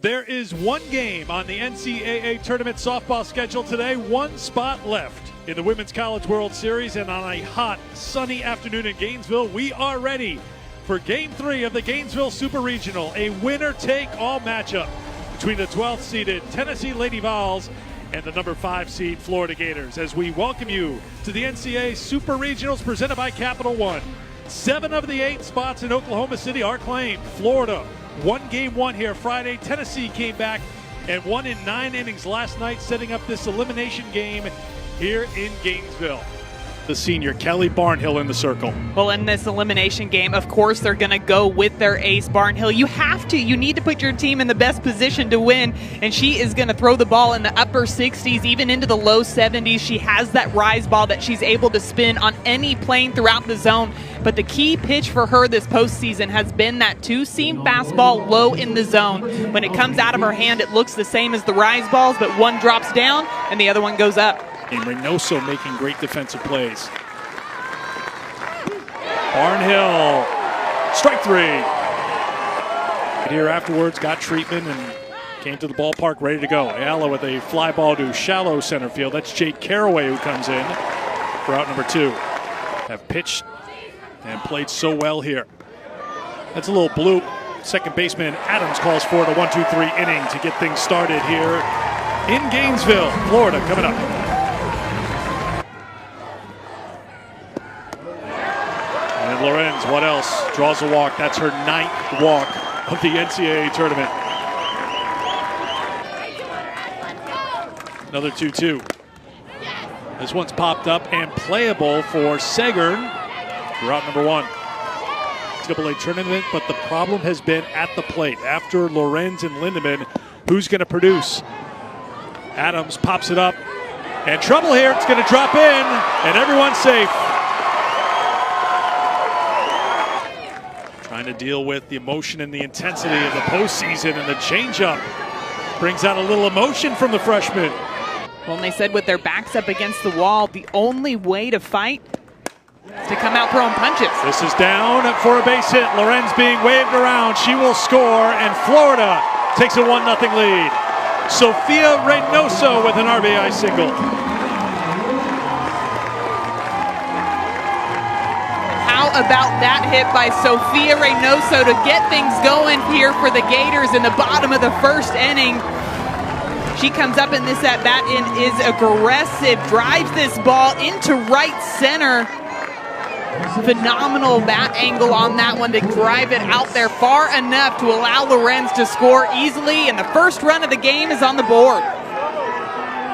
There is one game on the NCAA tournament softball schedule today, one spot left in the Women's College World Series, and on a hot, sunny afternoon in Gainesville, we are ready for Game 3 of the Gainesville Super Regional, a winner-take-all matchup between the 12th-seeded Tennessee Lady Vols and the number 5 seed Florida Gators, as we welcome you to the NCAA Super Regionals presented by Capital One. 7 of the 8 spots in Oklahoma City are claimed. Florida won Game 1 here Friday. Tennessee came back and won in 9 innings last night, setting up this elimination game here in Gainesville. The senior, Kelly Barnhill, in the circle. Well, in this elimination game, of course, they're going to go with their ace, Barnhill. You have to. You need to put your team in the best position to win, and she is going to throw the ball in the upper 60s, even into the low 70s. She has that rise ball that she's able to spin on any plane throughout the zone. But the key pitch for her this postseason has been that two-seam fastball low in the zone. When it comes out of her hand, it looks the same as the rise balls, but one drops down and the other one goes up. And Reynoso making great defensive plays. Barnhill, strike 3. Here afterwards, got treatment and came to the ballpark ready to go. Ayala with a fly ball to shallow center field. That's Jake Caraway who comes in for out number 2. Have pitched and played so well here. That's a little bloop. Second baseman Adams calls for it, a 1-2-3 inning to get things started here in Gainesville, Florida, coming up. Lorenz, what else? Draws a walk. That's her 9th walk of the NCAA tournament. Another 2-2. This one's popped up and playable for Sagern for out number 1. NCAA tournament, but the problem has been at the plate. After Lorenz and Lindemann, who's going to produce? Adams pops it up, and trouble here. It's going to drop in, and everyone's safe. Trying to deal with the emotion and the intensity of the postseason, and the changeup brings out a little emotion from the freshman. Well, and they said with their backs up against the wall, the only way to fight is to come out throwing punches. This is down for a base hit. Lorenz being waved around. She will score, and Florida takes a 1-0 lead. Sophia Reynoso with an RBI single. About that hit by Sophia Reynoso to get things going here for the Gators in the bottom of the first inning. She comes up in this at-bat and is aggressive, drives this ball into right center. Phenomenal bat angle on that one to drive it out there far enough to allow Lorenz to score easily, and the first run of the game is on the board.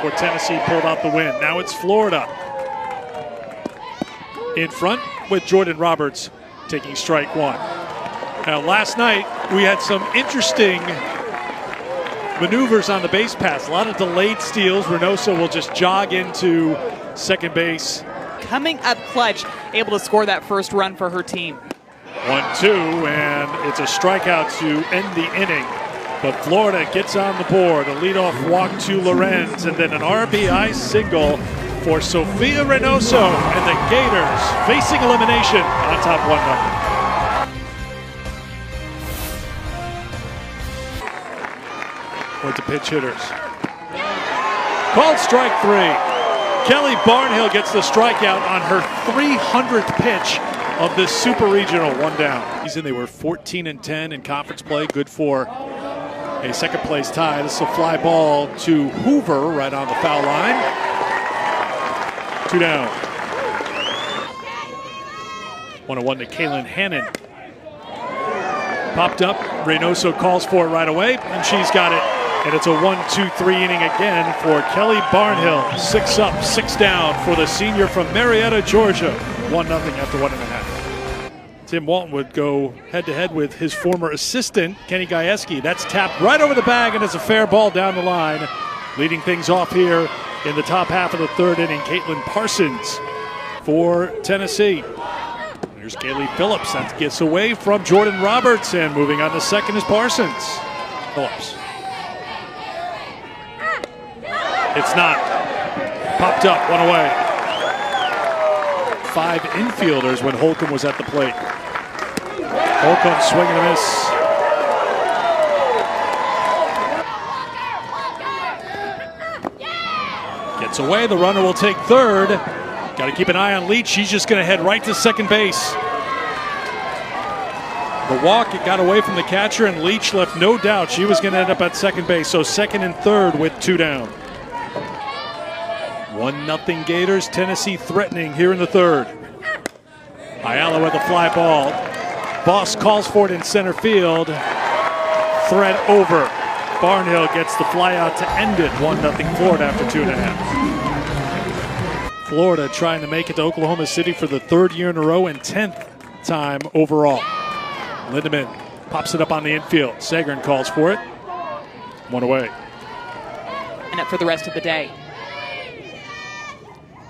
For Tennessee pulled out the win. Now it's Florida in front, with Jordan Roberts taking strike 1. Now last night we had some interesting maneuvers on the base paths. A lot of delayed steals. Reynoso will just jog into second base. Coming up clutch, able to score that first run for her team. 1-2, and it's a strikeout to end the inning. But Florida gets on the board. A leadoff walk to Lorenz, and then an RBI single for Sophia Reynoso, and the Gators facing elimination on top 1-0. With the pitch hitters. Called strike 3. Kelly Barnhill gets the strikeout on her 300th pitch of this Super Regional, 1 down. They were 14-10 in conference play, good for a second place tie. This is a fly ball to Hoover right on the foul line. 2 down. 1-1 to Kaylin Hannon. Popped up. Reynoso calls for it right away, and she's got it. And it's a 1-2-3 inning again for Kelly Barnhill. 6 up, 6 down for the senior from Marietta, Georgia. 1-0 after 1.5. Tim Walton would go head-to-head with his former assistant, Kenny Gajewski. That's tapped right over the bag, and it's a fair ball down the line. Leading things off here in the top half of the 3rd inning, Caitlin Parsons for Tennessee. Here's Kaylee Phillips. That gets away from Jordan Roberts, and moving on to second is Parsons. Phillips. It's not. Popped up, 1 away. 5 infielders when Holcomb was at the plate. Holcomb swinging a miss. It's away. The runner will take third. Got to keep an eye on Leach. She's just going to head right to second base. The walk, it got away from the catcher, and Leach left no doubt she was going to end up at second base. So second and third with 2 down. 1-0 Gators. Tennessee threatening here in the third. Ayala with a fly ball. Boss calls for it in center field. Thread over. Barnhill gets the fly out to end it. 1-0 Florida after 2.5. Florida trying to make it to Oklahoma City for the 3rd year in a row and 10th time overall. Lindemann pops it up on the infield. Sagern calls for it. 1 away. And up for the rest of the day.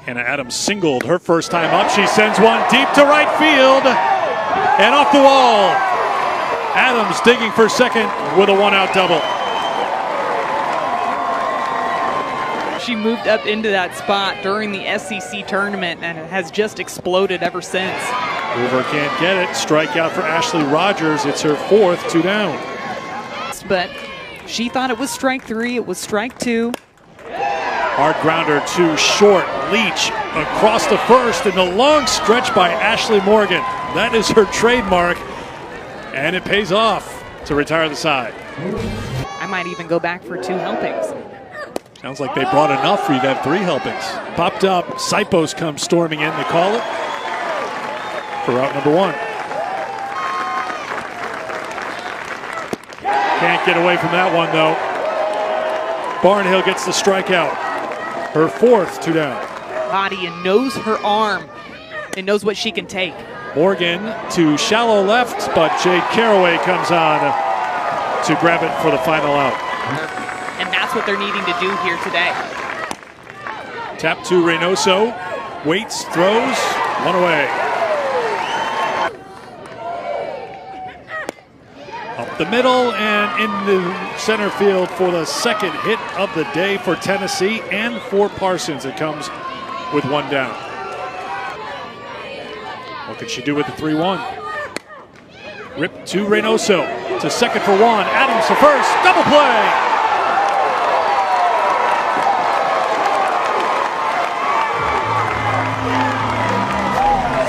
Hannah Adams singled her first time up. She sends one deep to right field and off the wall. Adams digging for second with a 1-out double. She moved up into that spot during the SEC tournament and it has just exploded ever since. Hoover can't get it. Strikeout for Ashley Rogers. It's her 4th, 2 down. But she thought it was strike 3. It was strike 2. Hard grounder to short. Leach across the first and the long stretch by Ashley Morgan. That is her trademark, and it pays off to retire the side. I might even go back for 2 helpings. Sounds like they brought enough for you to have 3 helpings. Popped up. Sipos comes storming in to call it for route number 1. Can't get away from that one, though. Barnhill gets the strikeout. Her 4th, 2 down. Body and knows her arm and knows what she can take. Morgan to shallow left, but Jade Caraway comes on to grab it for the final out. And that's what they're needing to do here today. Tap to Reynoso. Waits, throws, 1 away. Up the middle and in the center field for the 2nd hit of the day for Tennessee and for Parsons. It comes with 1 down. What can she do with the 3-1? Rip to Reynoso. To second for 1. Adams to first. Double play.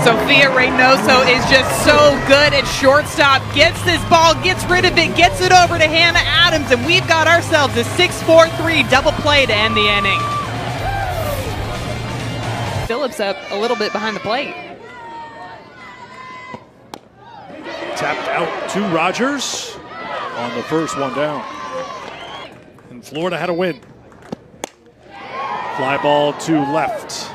Sophia Reynoso is just so good at shortstop. Gets this ball, gets rid of it, gets it over to Hannah Adams, and we've got ourselves a 6-4-3 double play to end the inning. Phillips up a little bit behind the plate. Tapped out to Rogers on the first 1 down. And Florida had a win. Fly ball to left.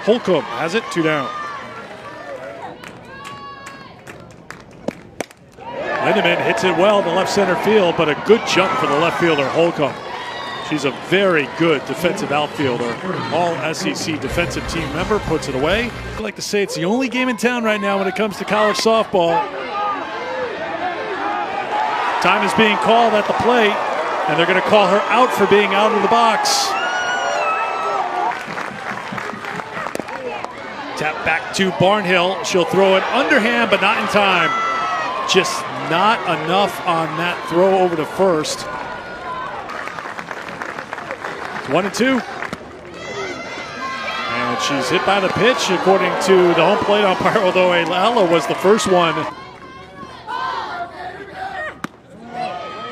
Holcomb has it, 2 down. Lindemann hits it well to left center field, but a good jump for the left fielder, Holcomb. She's a very good defensive outfielder. All SEC defensive team member, puts it away. I'd like to say it's the only game in town right now when it comes to college softball. Time is being called at the plate, and they're going to call her out for being out of the box. Tap back to Barnhill. She'll throw it underhand, but not in time. Just not enough on that throw over to first. It's 1-2. And she's hit by the pitch, according to the home plate umpire, although Ayala was the first one.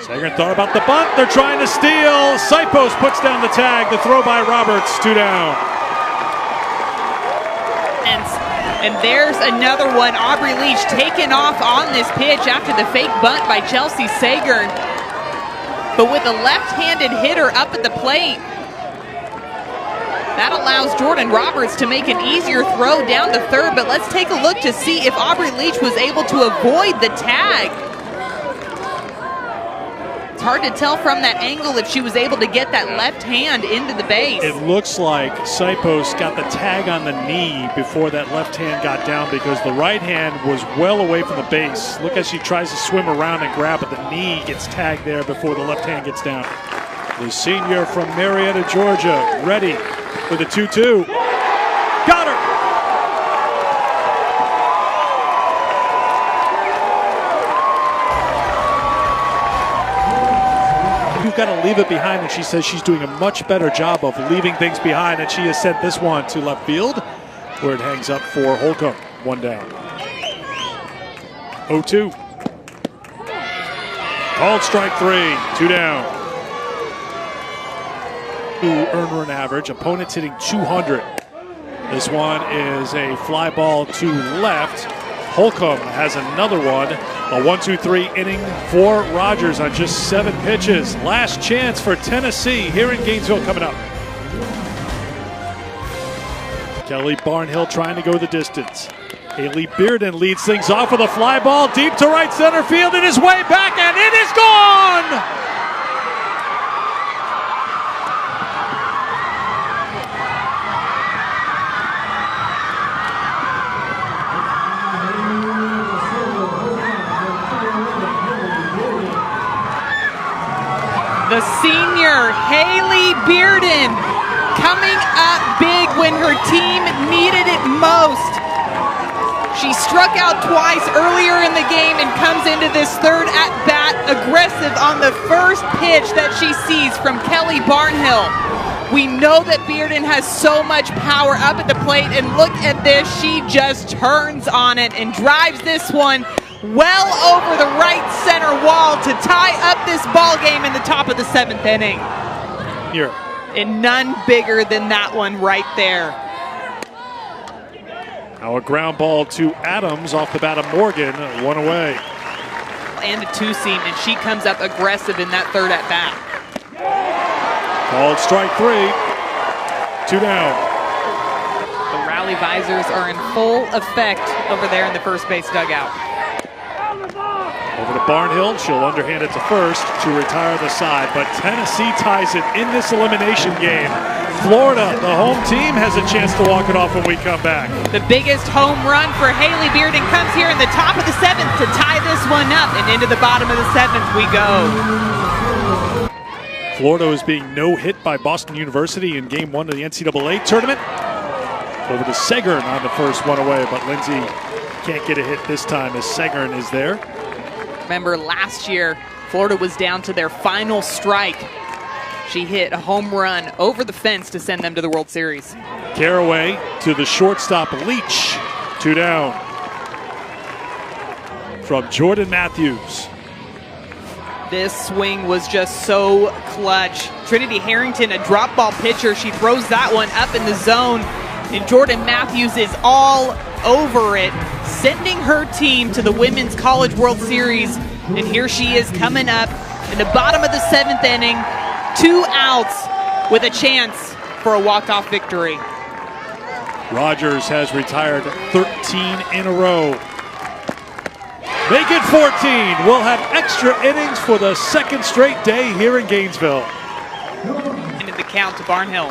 Sagern thought about the bunt. They're trying to steal. Sipos puts down the tag. The throw by Roberts, 2 down. And there's another one. Aubrey Leach taken off on this pitch after the fake bunt by Chelsea Sagern. But with a left-handed hitter up at the plate, that allows Jordan Roberts to make an easier throw down to third. But let's take a look to see if Aubrey Leach was able to avoid the tag. It's hard to tell from that angle if she was able to get that left hand into the base. It looks like Sipos got the tag on the knee before that left hand got down, because the right hand was well away from the base. Look as she tries to swim around and grab, but the knee gets tagged there before the left hand gets down. The senior from Marietta, Georgia, ready for the 2-2. Got her! You've got to leave it behind, and she says she's doing a much better job of leaving things behind, and she has sent this one to left field, where it hangs up for Holcomb. One down. 0-2. Called strike 3. 2 down. Earned run average. Opponent's hitting 200. This one is a fly ball to left. Holcomb has another one. A 1-2-3 inning for Rogers on just 7 pitches. Last chance for Tennessee here in Gainesville coming up. Kelly Barnhill trying to go the distance. Haley Bearden leads things off with a fly ball deep to right center field. It is way back and it is gone! The senior, Haley Bearden, coming up big when her team needed it most. She struck out twice earlier in the game and comes into this third at-bat aggressive on the first pitch that she sees from Kelly Barnhill. We know that Bearden has so much power up at the plate, and look at this. She just turns on it and drives this one well over the right center wall to tie up this ball game in the top of the 7th inning. Here. And none bigger than that one right there. Now a ground ball to Adams off the bat of Morgan, 1 away. And a 2-seam, and she comes up aggressive in that third at bat. Called strike 3. 2 down. The rally visors are in full effect over there in the first base dugout. Over to Barnhill, she'll underhand it to first to retire the side, but Tennessee ties it in this elimination game. Florida, the home team, has a chance to walk it off when we come back. The biggest home run for Haley Bearden comes here in the top of the 7th to tie this one up, and into the bottom of the 7th we go. Florida is being no-hit by Boston University in Game 1 of the NCAA tournament. Over to Segern on the first one away, but Lindsay can't get a hit this time as Segern is there. Remember last year, Florida was down to their final strike. She hit a home run over the fence to send them to the World Series. Caraway to the shortstop, Leach. 2 down. From Jordan Matthews. This swing was just so clutch. Trinity Harrington, a drop ball pitcher. She throws that one up in the zone, and Jordan Matthews is all over it, sending her team to the Women's College World Series. And here she is coming up in the bottom of the 7th inning, 2 outs with a chance for a walk-off victory. Rogers has retired 13 in a row. Make it 14. We'll have extra innings for the 2nd straight day here in Gainesville. Into the count to Barnhill.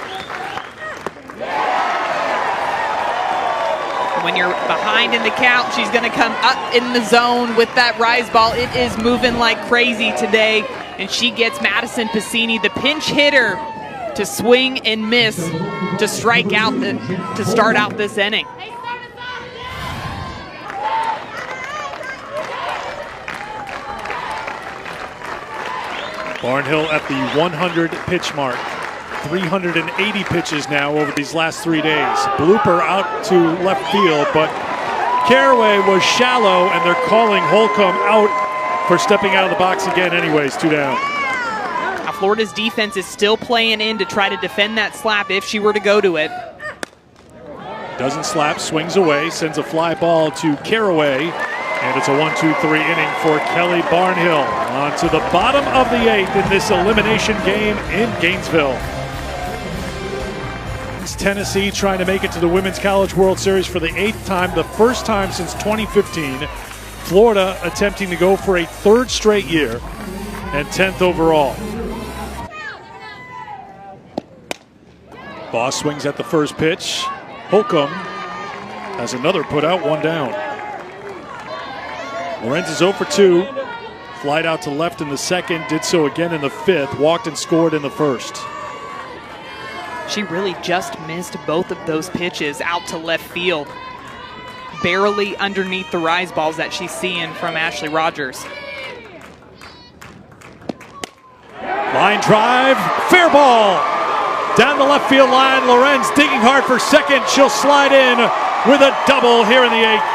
When you're behind in the count, she's going to come up in the zone with that rise ball. It is moving like crazy today, and she gets Madison Piscini, the pinch hitter, to swing and miss to strike out to start out this inning. Barnhill at the 100 pitch mark. 380 pitches now over these last 3 days. Blooper out to left field, but Caraway was shallow, and they're calling Holcomb out for stepping out of the box again anyways. 2 down. Now Florida's defense is still playing in to try to defend that slap if she were to go to it. Doesn't slap, swings away, sends a fly ball to Caraway, and it's a 1-2-3 inning for Kelly Barnhill. On to the bottom of the 8th in this elimination game in Gainesville. Tennessee trying to make it to the Women's College World Series for the 8th time, the first time since 2015. Florida attempting to go for a 3rd straight year and 10th overall. Boss swings at the first pitch. Holcomb has another put out, 1 down. Lorenz is 0 for 2. Flied out to left in the 2nd, did so again in the 5th, walked and scored in the 1st. She really just missed both of those pitches out to left field. Barely underneath the rise balls that she's seeing from Ashley Rogers. Line Line drive, fair ball. Down the left field line, Lorenz digging hard for second. She'll slide in with a double here in the 8th.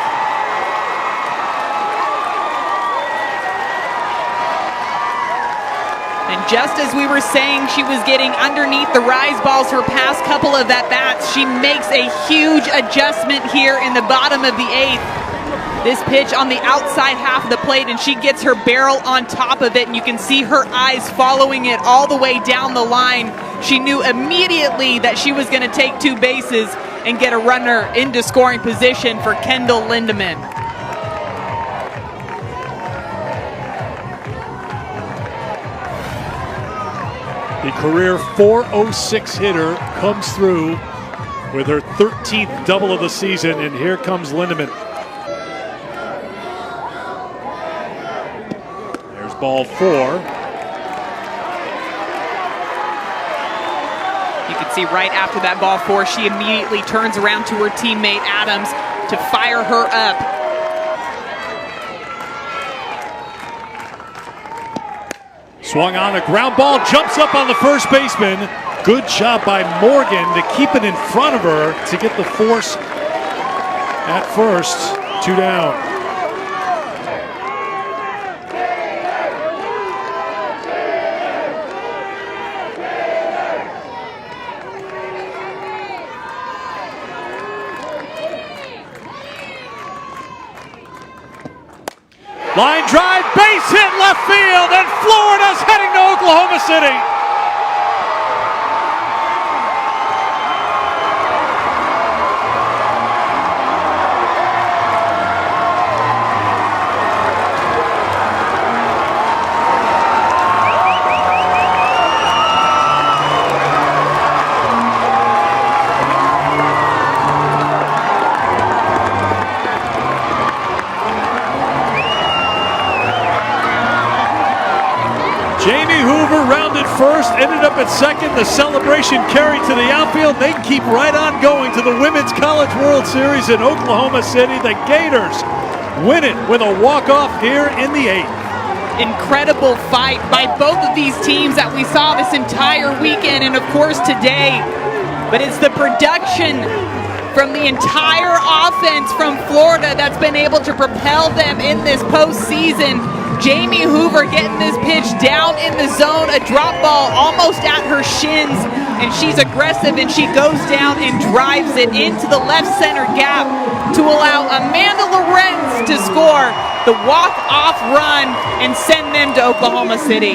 And just as we were saying she was getting underneath the rise balls her past couple of at-bats, she makes a huge adjustment here in the bottom of the 8th. This pitch on the outside half of the plate, and she gets her barrel on top of it, and you can see her eyes following it all the way down the line. She knew immediately that she was going to take 2 bases and get a runner into scoring position for Kendall Lindemann. The career .406 hitter comes through with her 13th double of the season, and here comes Lindemann. There's ball 4. You can see right after that ball 4, she immediately turns around to her teammate Adams to fire her up. Swung on a ground ball, jumps up on the first baseman. Good job by Morgan to keep it in front of her to get the force at first. 2 down. Line drive, base hit left field, and Florida's heading to Oklahoma City. Jamie Hoover rounded first, ended up at second. The celebration carried to the outfield. They keep right on going to the Women's College World Series in Oklahoma City. The Gators win it with a walk-off here in the 8th. Incredible fight by both of these teams that we saw this entire weekend and, of course, today. But it's the production from the entire offense from Florida that's been able to propel them in this postseason. Jamie Hoover getting this pitch down in the zone, a drop ball almost at her shins, and she's aggressive and she goes down and drives it into the left center gap to allow Amanda Lorenz to score the walk-off run and send them to Oklahoma City.